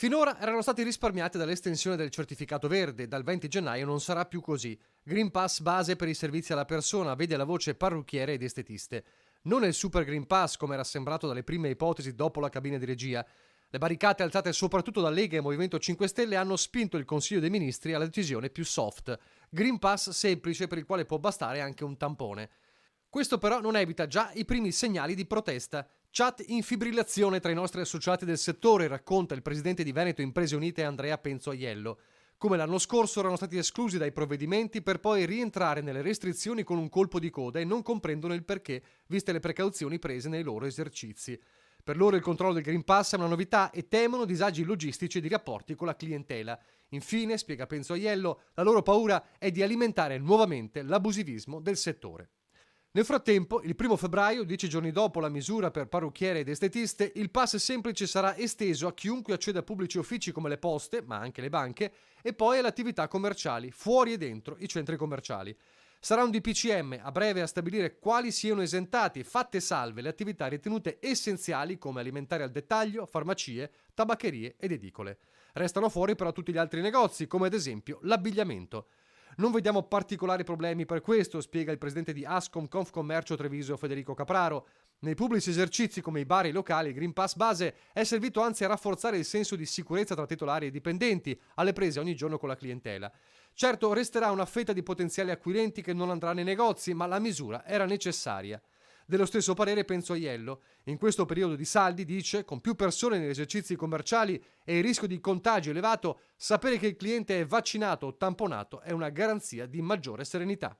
Finora erano stati risparmiati dall'estensione del certificato verde, dal 20 gennaio non sarà più così. Green Pass base per i servizi alla persona, vede la voce parrucchiere ed estetiste. Non è il Super Green Pass come era sembrato dalle prime ipotesi dopo la cabina di regia. Le barricate alzate soprattutto da Lega e Movimento 5 Stelle hanno spinto il Consiglio dei Ministri alla decisione più soft. Green Pass semplice per il quale può bastare anche un tampone. Questo però non evita già i primi segnali di protesta. Chat in fibrillazione tra i nostri associati del settore, racconta il presidente di Veneto Imprese Unite Andrea Penzoiello. Come l'anno scorso erano stati esclusi dai provvedimenti per poi rientrare nelle restrizioni con un colpo di coda e non comprendono il perché, viste le precauzioni prese nei loro esercizi. Per loro il controllo del Green Pass è una novità e temono disagi logistici e di rapporti con la clientela. Infine, spiega Penzoiello, la loro paura è di alimentare nuovamente l'abusivismo del settore. Nel frattempo, il 1 febbraio, 10 giorni dopo la misura per parrucchiere ed estetiste, il pass semplice sarà esteso a chiunque acceda a pubblici uffici come le poste, ma anche le banche, e poi alle attività commerciali, fuori e dentro i centri commerciali. Sarà un DPCM a breve a stabilire quali siano esentati, fatte salve le attività ritenute essenziali come alimentari al dettaglio, farmacie, tabaccherie ed edicole. Restano fuori però tutti gli altri negozi, come ad esempio l'abbigliamento. Non vediamo particolari problemi per questo, spiega il presidente di Ascom Confcommercio Treviso Federico Capraro. Nei pubblici esercizi come i bar e i locali, il Green Pass base è servito anzi a rafforzare il senso di sicurezza tra titolari e dipendenti, alle prese ogni giorno con la clientela. Certo, resterà una fetta di potenziali acquirenti che non andrà nei negozi, ma la misura era necessaria. Dello stesso parere Penzoiello. In questo periodo di saldi, dice, con più persone negli esercizi commerciali e il rischio di contagio elevato, sapere che il cliente è vaccinato o tamponato è una garanzia di maggiore serenità.